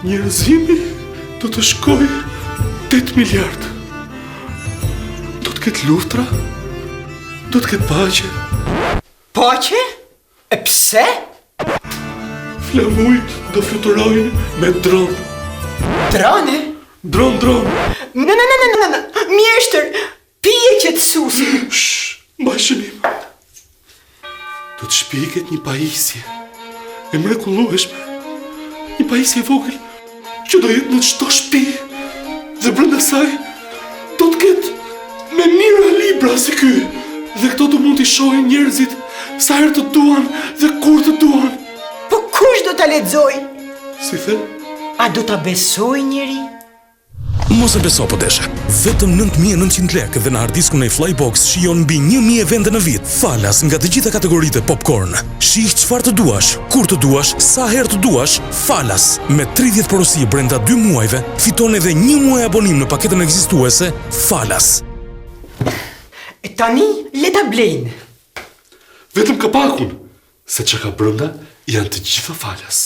Njerëzimi do të shkojë 8 miliard. Do të ketë luftra, do të ketë paqe. Paqe? E pse? Flamujt do fluturojnë me dron. Drone? Dron. Në, mjeshtër, pije qetësuesin. Mbaj shënim. Do të shpiket një pajisje e mrekullueshme. Një pajisje e vogël që do jetë në çdo shtëpi. Dhe brenda saj do të ketë me mira libra si ky. Dhe këto do mund t'i shohin njerëzit sa herë të duan dhe kur të duan. Po kush do ta lexoj? Si the? A do ta besoj njeri? Mos e beso po deshe. Vetëm 9.900 lekë dhe në harddiskun e Flybox shijon mbi 1.000 evente në vit. Falas nga të gjitha kategoritë e popcorn. Shih çfarë të duash, kur të duash, sa herë të duash. Falas me 30 porosi brenda 2 muajve, fiton edhe 1 muaj abonim në paketën ekzistuese Falas. E tani le ta blejnë. Vetëm kapakun, se çka ka brenda janë të gjitha Falas.